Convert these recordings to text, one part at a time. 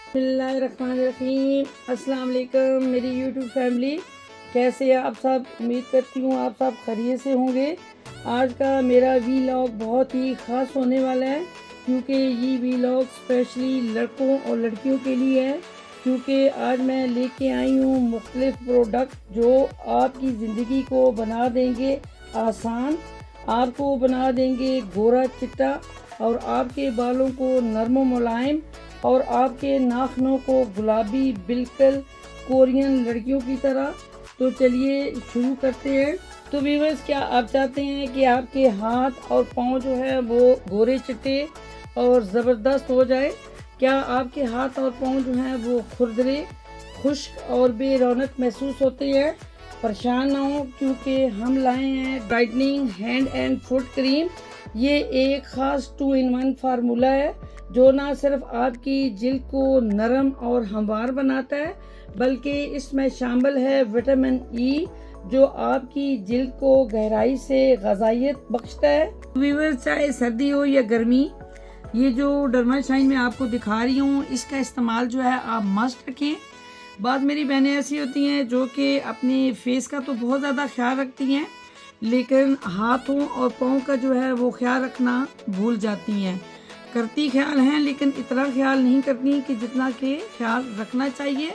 बिस्मिल्लाहिर्रहमानिर्रहीम। अस्सलाम वालेकुम मेरी यूट्यूब फैमिली, कैसे हैं आप सब। उम्मीद करती हूँ आप सब खैरियत से होंगे। आज का मेरा वीलॉग बहुत ही ख़ास होने वाला है, क्योंकि ये वीलॉग स्पेशली लड़कों और लड़कियों के लिए है। क्योंकि आज मैं लेके आई हूँ मुख्तलिफ प्रोडक्ट जो आपकी ज़िंदगी को बना देंगे आसान, आपको बना देंगे गोरा चिट्टा, और आपके बालों को नरम मुलायम, और आपके नाखूनों को गुलाबी, बिल्कुल कोरियन लड़कियों की तरह। तो चलिए शुरू करते हैं। तो व्यूअर्स, क्या आप चाहते हैं कि आपके हाथ और पाँव जो है वो गोरे चिट्टे और ज़बरदस्त हो जाए? क्या आपके हाथ और पाँव जो हैं वो खुरदरे, खुश्क और बेरौनक महसूस होते हैं? परेशान ना हो, क्योंकि हम लाए हैं brightening hand and foot cream. ये एक ख़ास 2 in 1 फार्मूला है जो ना सिर्फ आपकी जिल्द को नरम और हमवार बनाता है, बल्कि इसमें शामिल है विटामिन ई, जो आपकी जिल्द को गहराई से ग़िज़ाइयत बख्शता है। व्यूअर्स, चाहे सर्दी हो या गर्मी, ये जो डर्माशाइन मैं आपको दिखा रही हूँ, इसका इस्तेमाल जो है आप मस्ट रखें। बाद मेरी बहनें ऐसी होती हैं जो कि अपने फेस का तो बहुत ज़्यादा ख्याल रखती हैं, लेकिन हाथों और पाँव का जो है वो ख्याल रखना भूल जाती हैं। करती ख्याल हैं, लेकिन इतना ख्याल नहीं करती कि जितना कि ख्याल रखना चाहिए।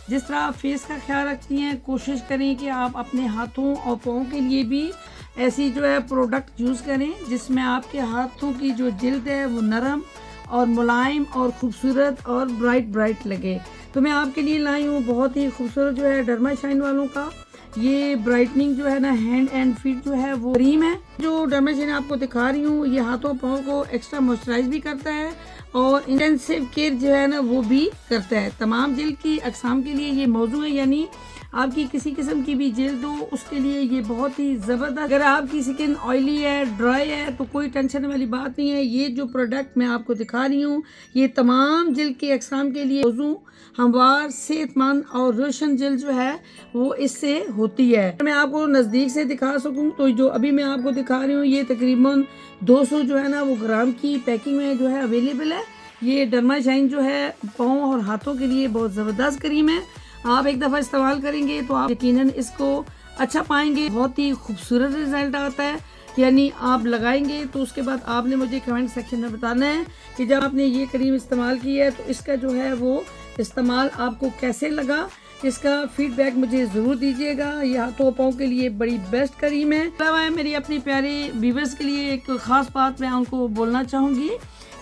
जिस तरह आप फेस का ख्याल रखती हैं, कोशिश करें कि आप अपने हाथों और पाँव के लिए भी ऐसी जो है प्रोडक्ट यूज़ करें जिसमें आपके हाथों की जो जिल्द है वो नरम और मुलायम और ख़ूबसूरत और ब्राइट लगे। तो मैं आपके लिए लाई हूँ बहुत ही खूबसूरत जो है डर्माशाइन वालों का ये ब्राइटनिंग जो है ना हैंड एंड फीट जो है वो क्रीम है। जो डर्माशाइन आपको दिखा रही हूँ, ये हाथों पाँव को एक्स्ट्रा मॉइस्चराइज भी करता है और इंटेंसिव केयर जो है ना वो भी करता है। तमाम जिल्द की अक़साम के लिए ये मौजू है, यानी आपकी किसी किस्म की भी जिल्द हो उसके लिए ये बहुत ही ज़बरदस्त। अगर आपकी स्किन ऑयली है, ड्राई है, तो कोई टेंशन वाली बात नहीं है। ये जो प्रोडक्ट मैं आपको दिखा रही हूँ, ये तमाम जिल्द के अक़साम के लिए मौजू, हमवार, सेहतमंद और रोशन जिल्द जो है वो इससे होती है। मैं आपको नज़दीक से दिखा सकूँ तो जो अभी मैं आपको दिखा रही हूँ, ये तकरीबन 200 जो है ना वो ग्राम की पैकिंग में जो है अवेलेबल है। ये डर्माशाइन जो है पाँव और हाथों के लिए बहुत ज़बरदस्त क्रीम है। आप एक दफ़ा इस्तेमाल करेंगे तो आप यकीनन इसको अच्छा पाएंगे। बहुत ही खूबसूरत रिजल्ट आता है, यानी आप लगाएंगे तो उसके बाद आपने मुझे कमेंट सेक्शन में बताना है कि जब आपने ये क्रीम इस्तेमाल की है तो इसका जो है वो इस्तेमाल आपको कैसे लगा। इसका फीडबैक मुझे ज़रूर दीजिएगा। ये हाथों पाँव के लिए बड़ी बेस्ट क्रीम है। अलावा मेरी अपनी प्यारे व्यूअर्स के लिए एक ख़ास बात मैं उनको बोलना चाहूँगी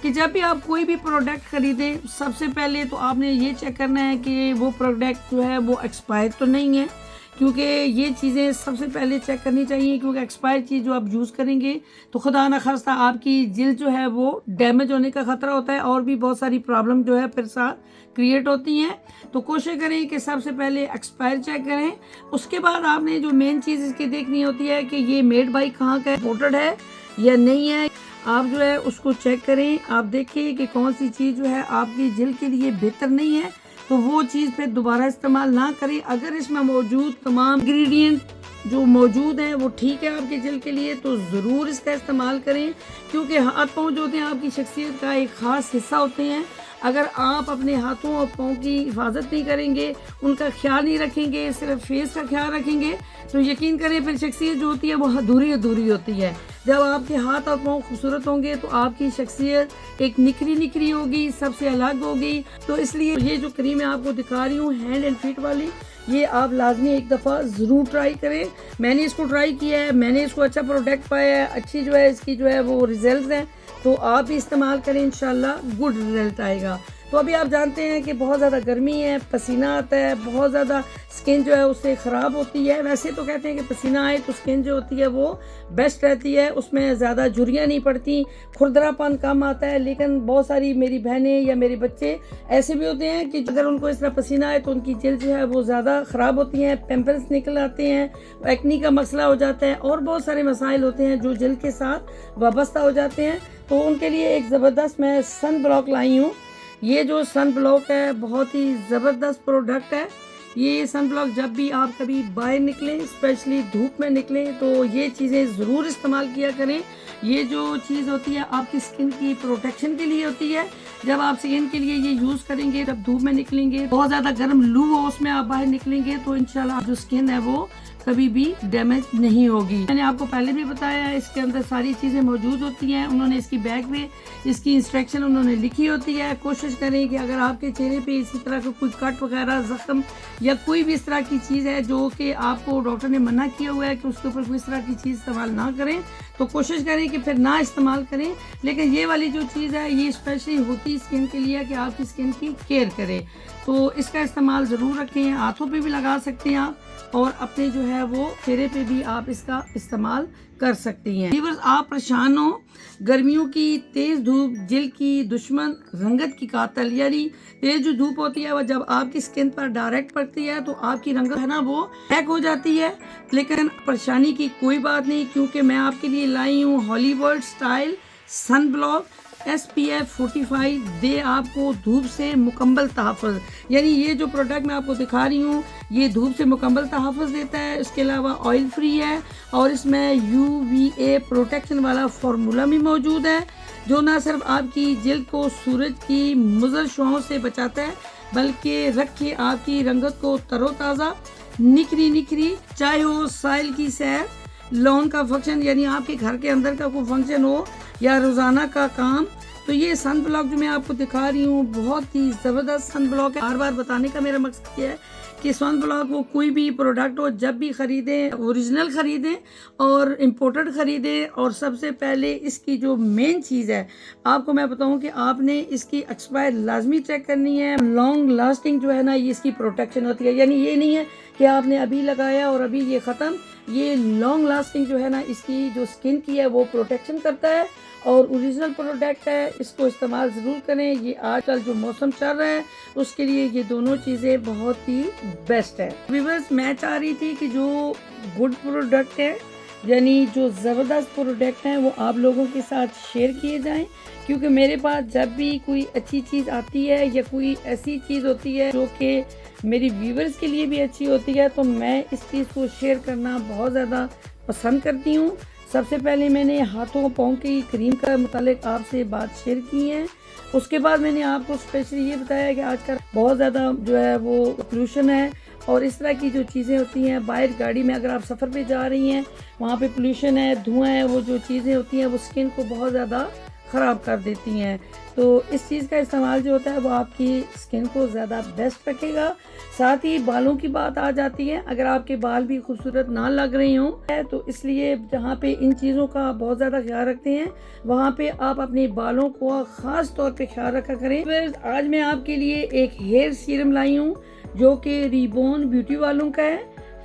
कि जब भी आप कोई भी प्रोडक्ट खरीदें, सबसे पहले तो आपने ये चेक करना है कि वो प्रोडक्ट जो है वो एक्सपायर तो नहीं है, क्योंकि ये चीज़ें सबसे पहले चेक करनी चाहिए। क्योंकि एक्सपायर चीज़ जो आप यूज़ करेंगे तो खुदा न खास्ता आपकी जिल्द जो है वो डैमेज होने का ख़तरा होता है और भी बहुत सारी प्रॉब्लम जो है फिर साथ क्रिएट होती हैं। तो कोशिश करें कि सबसे पहले एक्सपायर चेक करें। उसके बाद आपने जो मेन चीज़ इसकी देखनी होती है कि ये मेड बाई कहाँ का इम्पोर्टेड है या नहीं है। आप जो है उसको चेक करें, आप देखिए कि कौन सी चीज़ जो है आपकी जिल्द के लिए बेहतर नहीं है, तो वो चीज़ फिर दोबारा इस्तेमाल ना करें। अगर इसमें मौजूद तमाम इंग्रेडिएंट जो मौजूद हैं वो ठीक है आपकी जिल्द के लिए, तो ज़रूर इसका इस्तेमाल करें। क्योंकि हाथ पाँव जो होते हैं आपकी शख्सियत का एक ख़ास हिस्सा होते हैं। अगर आप अपने हाथों और पाँव की हिफाजत नहीं करेंगे, उनका ख्याल नहीं रखेंगे, सिर्फ फेस का ख्याल रखेंगे, तो यकीन करें फिर शख्सियत जो होती है वो अधूरी होती है। जब आपके हाथ और पाँव खूबसूरत होंगे तो आपकी शख्सियत एक निखरी होगी, सबसे अलग होगी। तो इसलिए ये जो क्रीम मैं आपको दिखा रही हूँ हैंड एंड फीट वाली, ये आप लाजमी एक दफ़ा ज़रूर ट्राई करें। मैंने इसको ट्राई किया है, मैंने इसको अच्छा प्रोडक्ट पाया है, अच्छी जो है इसकी जो है वो रिजल्ट हैं। तो आप भी इस्तेमाल करें, इंशाल्लाह गुड रिजल्ट आएगा। तो अभी आप जानते हैं कि बहुत ज़्यादा गर्मी है, पसीना आता है, बहुत ज़्यादा स्किन जो है उससे ख़राब होती है। वैसे तो कहते हैं कि पसीना आए तो स्किन जो होती है वो बेस्ट रहती है, उसमें ज़्यादा झुर्रियाँ नहीं पड़ती, खुरदरापन कम आता है। लेकिन बहुत सारी मेरी बहनें या मेरे बच्चे ऐसे भी होते हैं कि अगर उनको इस तरह पसीना आए तो उनकी जिल्द जो है वो ज़्यादा ख़राब होती हैं, पिंपल्स निकल आते हैं, एक्नी का मसला हो जाता है और बहुत सारे मसाइल होते हैं जो जिल्द के साथ वाबस्ता हो जाते हैं। तो उनके लिए एक ज़बरदस्त मैं सन ब्लॉक लाई हूँ। ये जो सन ब्लॉक है बहुत ही ज़बरदस्त प्रोडक्ट है। ये सन ब्लॉक जब भी आप कभी बाहर निकलें, स्पेशली धूप में निकलें, तो ये चीज़ें ज़रूर इस्तेमाल किया करें। ये जो चीज़ होती है आपकी स्किन की प्रोटेक्शन के लिए होती है, जब आप स्किन के लिए ये यूज करेंगे, जब धूप में निकलेंगे, बहुत ज्यादा गर्म लू हो उसमें आप बाहर निकलेंगे, तो इंशाल्लाह जो स्किन है वो कभी भी डैमेज नहीं होगी। मैंने आपको पहले भी बताया इसके अंदर सारी चीजें मौजूद होती हैं। उन्होंने इसकी बैग में इसकी इंस्ट्रक्शन उन्होंने लिखी होती है। कोशिश करें कि अगर आपके चेहरे पे इसी तरह का कोई कट वगैरह, जख्म या कोई भी इस तरह की चीज है जो कि आपको डॉक्टर ने मना किया हुआ है कि उसके ऊपर कोई इस तरह की चीज इस्तेमाल ना करें, तो कोशिश करें कि फिर ना इस्तेमाल करें। लेकिन ये वाली जो चीज़ है ये स्पेशली होती स्किन के लिए कि आपकी स्किन की केयर करें, तो इसका इस्तेमाल ज़रूर रखें। हाथों पे भी लगा सकते हैं आप, और अपने जो है वो चेहरे पे भी आप इसका इस्तेमाल कर सकती हैं। व्यूअर्स, आप परेशान हो, गर्मियों की तेज़ धूप जिल्द की दुश्मन, रंगत की कातिल, यानी तेज़ जो धूप होती है वो जब आपकी स्किन पर डायरेक्ट पड़ती है तो आपकी रंगत है ना वो ब्लैक हो जाती है। लेकिन परेशानी की कोई बात नहीं, क्योंकि मैं आपके लिए लाई हूँ Hollywood style sunblock SPF 45 दे आपको धूप से मुकम्मल तहफ़्फ़ुज़। यानी ये जो प्रोडक्ट मैं आपको दिखा रही हूँ ये धूप से मुकम्मल तहफ़्फ़ुज़ देता है। इसके अलावा ऑयल फ्री है और इसमें UVA प्रोटेक्शन वाला फार्मूला भी मौजूद है, जो ना सिर्फ आपकी जिल्द को सूरज की मुज़र शुआओं से बचाता है, बल्कि रख के आपकी रंगत को तरोताज़ा, निखरी, चाहे हो साइल की सैर, लॉन का फंक्शन यानी आपके घर के अंदर का कोई फंक्शन हो या रोज़ाना का काम, तो ये सन ब्लॉक जो मैं आपको दिखा रही हूँ बहुत ही ज़बरदस्त सन ब्लॉक है। बार बार बताने का मेरा मकसद ये है कि सन ब्लॉक वो कोई भी प्रोडक्ट हो जब भी ख़रीदें ओरिजिनल ख़रीदें और इम्पोर्टेड ख़रीदें। और सबसे पहले इसकी जो मेन चीज़ है आपको मैं बताऊं कि आपने इसकी एक्सपायर लाजमी चेक करनी है। लॉन्ग लास्टिंग जो है ना ये इसकी प्रोटेक्शन होती है, यानी ये नहीं है कि आपने अभी लगाया और अभी ये ख़त्म। ये लॉन्ग लास्टिंग जो है ना इसकी जो स्किन की है वो प्रोटेक्शन करता है और ओरिजिनल प्रोडक्ट है, इसको इस्तेमाल ज़रूर करें। ये आजकल जो मौसम चल रहा है उसके लिए ये दोनों चीज़ें बहुत ही बेस्ट है। व्यूअर्स, मैं चाह रही थी कि जो गुड प्रोडक्ट है यानी जो ज़बरदस्त प्रोडक्ट हैं वो आप लोगों के साथ शेयर किए जाएं, क्योंकि मेरे पास जब भी कोई अच्छी चीज़ आती है या कोई ऐसी चीज़ होती है जो कि मेरी व्यूअर्स के लिए भी अच्छी होती है तो मैं इस चीज़ को शेयर करना बहुत ज़्यादा पसंद करती हूँ। सबसे पहले मैंने हाथों पाँव की क्रीम का मुतालिक आपसे बात शेयर की है। उसके बाद मैंने आपको स्पेशली ये बताया कि आजकल बहुत ज़्यादा जो है वो पोल्यूशन है और इस तरह की जो चीज़ें होती हैं बाहर गाड़ी में अगर आप सफ़र पे जा रही हैं वहाँ पे पोल्यूशन है, धुआं है, वो जो चीज़ें होती हैं वो स्किन को बहुत ज़्यादा ख़राब कर देती हैं। तो इस चीज़ का इस्तेमाल जो होता है वो आपकी स्किन को ज़्यादा बेस्ट रखेगा। साथ ही बालों की बात आ जाती है, अगर आपके बाल भी खूबसूरत ना लग रहे हों तो इसलिए जहाँ पे इन चीज़ों का बहुत ज़्यादा ख्याल रखते हैं वहाँ पे आप अपने बालों को ख़ास तौर पे ख्याल रखा करें। फिर आज मैं आपके लिए एक हेयर सीरम लाई हूँ जो कि रिबॉन ब्यूटी वालों का है,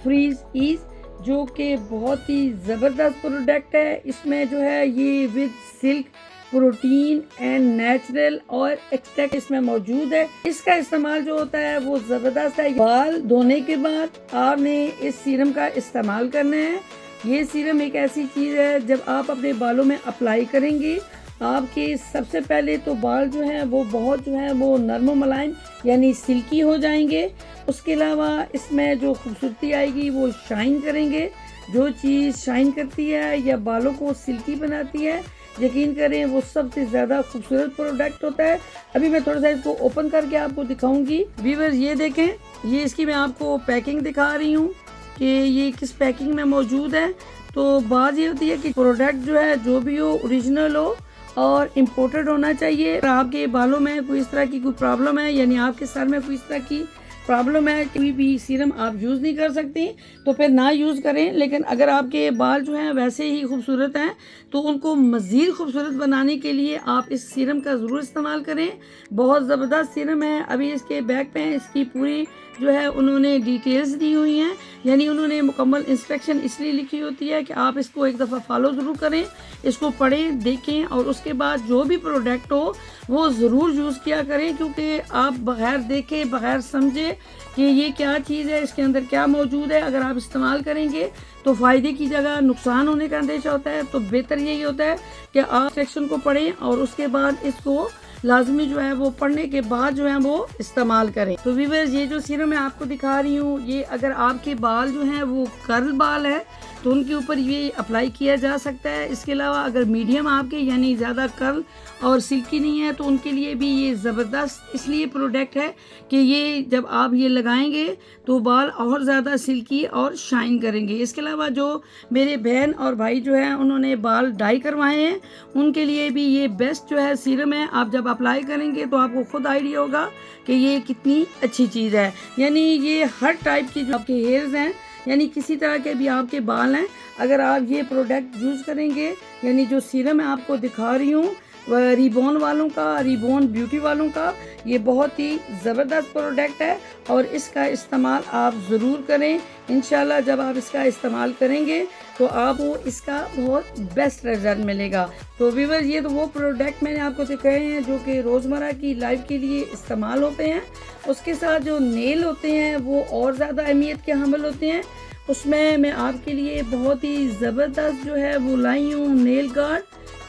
फ्रीज ईज, जो कि बहुत ही ज़बरदस्त प्रोडक्ट है। इसमें जो है ये with silk protein and natural और एक्सट्रैक्ट इसमें मौजूद है। इसका इस्तेमाल जो होता है वो ज़बरदस्त है। बाल धोने के बाद आपने इस सीरम का इस्तेमाल करना है। ये सीरम एक ऐसी चीज़ है जब आप अपने बालों में अप्लाई करेंगे आपके सबसे पहले तो बाल जो है वो बहुत जो है वो नरम मुलायम यानी सिल्की हो जाएंगे। उसके अलावा इसमें जो खूबसूरती आएगी वो शाइन करेंगे। जो चीज़ शाइन करती है या बालों को सिल्की बनाती है यकीन करें वो सबसे ज़्यादा खूबसूरत प्रोडक्ट होता है। अभी मैं थोड़ा सा इसको ओपन करके आपको दिखाऊंगी। व्यूअर्स, ये देखें, ये इसकी मैं आपको पैकिंग दिखा रही हूँ कि ये किस पैकिंग में मौजूद है। तो बात ये होती है कि प्रोडक्ट जो है जो भी हो ओरिजिनल हो और इम्पोर्टेड होना चाहिए। अगर आपके बालों में कोई इस तरह की कोई प्रॉब्लम है यानी आपके सर में कोई इस तरह की प्रॉब्लम है, कोई भी सीरम आप यूज़ नहीं कर सकती तो फिर ना यूज़ करें। लेकिन अगर आपके बाल जो हैं वैसे ही खूबसूरत हैं तो उनको मज़ीद खूबसूरत बनाने के लिए आप इस सीरम का ज़रूर इस्तेमाल करें। बहुत ज़बरदस्त सीरम है। अभी इसके बैक पे इसकी पूरी जो है उन्होंने डिटेल्स दी हुई हैं, यानी उन्होंने मुकम्मल इंस्ट्रक्शन इसलिए लिखी होती है कि आप इसको एक दफ़ा फॉलो ज़रूर करें, इसको पढ़ें, देखें और उसके बाद जो भी प्रोडक्ट हो वो ज़रूर यूज़ किया करें, क्योंकि आप बग़ैर देखे बग़ैर समझे कि ये क्या चीज़ है, इसके अंदर क्या मौजूद है, अगर आप इस्तेमाल करेंगे तो फ़ायदे की जगह नुकसान होने का अंदेशा होता है। तो बेहतर यही होता है कि आप सेक्शन को पढ़ें और उसके बाद इसको लाजमी जो है वो पढ़ने के बाद जो है वो इस्तेमाल करें। तो व्यूअर्स, ये जो सीरम मैं आपको दिखा रही हूँ ये अगर आपके बाल जो हैं वो कर्ल बाल है तो उनके ऊपर ये अप्लाई किया जा सकता है। इसके अलावा अगर मीडियम आपके यानी ज़्यादा कर्ल और सिल्की नहीं है तो उनके लिए भी ये ज़बरदस्त इसलिए प्रोडक्ट है कि ये जब आप ये लगाएंगे तो बाल और ज़्यादा सिल्की और शाइन करेंगे। इसके अलावा जो मेरे बहन और भाई जो हैं उन्होंने बाल डाई करवाए हैं उनके लिए भी ये बेस्ट जो है सीरम है। आप जब अप्लाई करेंगे तो आपको खुद आइडिया होगा कि ये कितनी अच्छी चीज़ है। यानी ये हर टाइप की जो आपके हेयर्स हैं यानी किसी तरह के भी आपके बाल हैं, अगर आप ये प्रोडक्ट यूज़ करेंगे यानी जो सीरम मैं आपको दिखा रही हूँ रिबॉन वालों का, रिबॉन ब्यूटी वालों का, ये बहुत ही ज़बरदस्त प्रोडक्ट है और इसका इस्तेमाल आप ज़रूर करें। इंशाल्लाह जब आप इसका इस्तेमाल करेंगे तो आपको इसका बहुत बेस्ट रिजल्ट मिलेगा। तो व्यूअर्स ये तो वो प्रोडक्ट मैंने आपको दिखाए हैं जो कि रोज़मर्रा की लाइफ के लिए इस्तेमाल होते हैं। उसके साथ जो नेल होते हैं वो और ज़्यादा अहमियत के हामिल होते हैं। उसमें मैं आपके लिए बहुत ही ज़बरदस्त जो है वो लाई हूँ नेल गार्ड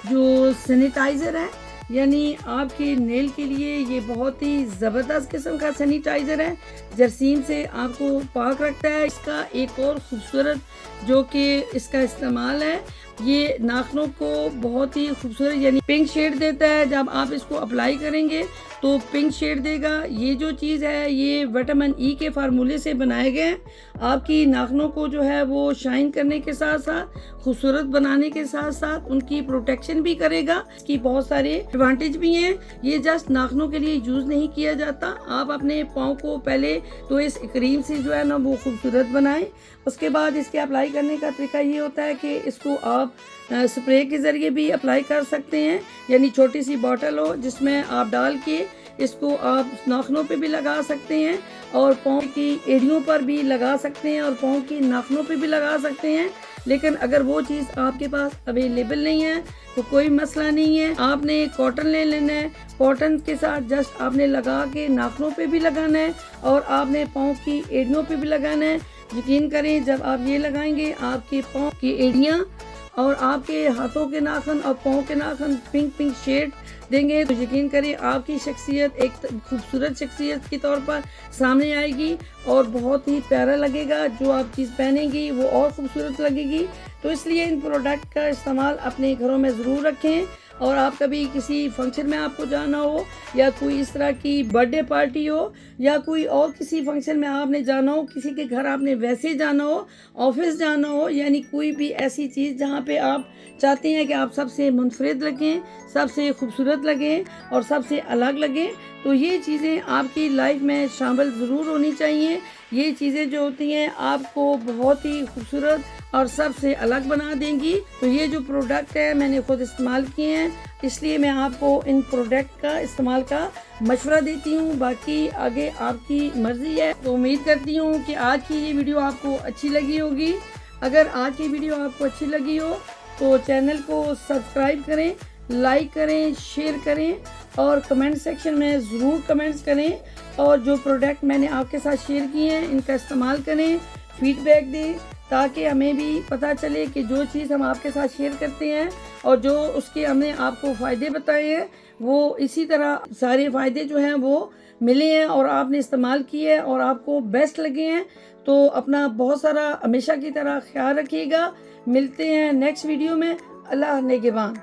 जो सैनिटाइज़र है। यानी आपकी नेल के लिए ये बहुत ही ज़बरदस्त किस्म का सैनिटाइज़र है, जरासीम से आपको पाक रखता है। इसका एक और ख़ूबसूरत जो कि इसका इस्तेमाल है ये नाखूनों को बहुत ही खूबसूरत यानी पिंक शेड देता है। जब आप इसको अप्लाई करेंगे तो पिंक शेड देगा। ये जो चीज़ है ये विटामिन ई के फार्मूले से बनाए गए हैं। आपकी नाखूनों को जो है वो शाइन करने के साथ साथ खूबसूरत बनाने के साथ साथ उनकी प्रोटेक्शन भी करेगा। इसकी बहुत सारे एडवांटेज भी हैं। ये जस्ट नाखूनों के लिए यूज़ नहीं किया जाता। आप अपने पाँव को पहले तो इस क्रीम से जो है ना वो खूबसूरत बनाएं। उसके बाद इसके अप्लाई करने का तरीका ये होता है कि इसको आप स्प्रे के ज़रिए भी अप्लाई कर सकते हैं। यानी छोटी सी बॉटल हो जिसमें आप डाल के इसको आप नाखूनों पे भी लगा सकते हैं और पाँव की एड़ियों पर भी लगा सकते हैं और पाँव की नाखूनों पे भी लगा सकते हैं। लेकिन अगर वो चीज़ आपके पास अवेलेबल नहीं है तो कोई मसला नहीं है। आपने कॉटन ले लेना है, कॉटन के साथ जस्ट आपने लगा के नाखूनों पे भी लगाना है और आपने पाँव की एड़ियों पे भी लगाना है। यकीन करें जब आप ये लगाएंगे आपके पाँव की एड़ियाँ और आपके हाथों के नाखून और पाँव के नाखून पिंक शेड देंगे तो यकीन करिए आपकी शख्सियत एक खूबसूरत शख्सियत के तौर पर सामने आएगी और बहुत ही प्यारा लगेगा। जो आप चीज़ पहनेंगी वो और ख़ूबसूरत लगेगी। तो इसलिए इन प्रोडक्ट का इस्तेमाल अपने घरों में ज़रूर रखें। और आप कभी किसी फंक्शन में आपको जाना हो या कोई इस तरह की बर्थडे पार्टी हो या कोई और किसी फंक्शन में आपने जाना हो, किसी के घर आपने वैसे जाना हो, ऑफिस जाना हो, यानी कोई भी ऐसी चीज़ जहाँ पे आप चाहते हैं कि आप सबसे मुनफरिद लगें, सबसे खूबसूरत लगें और सबसे अलग लगें, तो ये चीज़ें आपकी लाइफ में शामिल ज़रूर होनी चाहिए। ये चीज़ें जो होती हैं आपको बहुत ही खूबसूरत और सबसे अलग बना देंगी। तो ये जो प्रोडक्ट है मैंने खुद इस्तेमाल किए हैं, इसलिए मैं आपको इन प्रोडक्ट का इस्तेमाल का मशवरा देती हूँ। बाकी आगे आपकी मर्ज़ी है। तो उम्मीद करती हूँ कि आज की ये वीडियो आपको अच्छी लगी होगी। अगर आज की वीडियो आपको अच्छी लगी हो तो चैनल को सब्सक्राइब करें, लाइक करें, शेयर करें और कमेंट सेक्शन में ज़रूर कमेंट्स करें। और जो प्रोडक्ट मैंने आपके साथ शेयर किए हैं इनका इस्तेमाल करें, फीडबैक दें ताकि हमें भी पता चले कि जो चीज़ हम आपके साथ शेयर करते हैं और जो उसके हमने आपको फ़ायदे बताए हैं वो इसी तरह सारे फ़ायदे जो हैं वो मिले हैं और आपने इस्तेमाल किए हैं और आपको बेस्ट लगे हैं। तो अपना बहुत सारा हमेशा की तरह ख्याल रखिएगा। मिलते हैं नेक्स्ट वीडियो में। अल्लाह नेगेबान।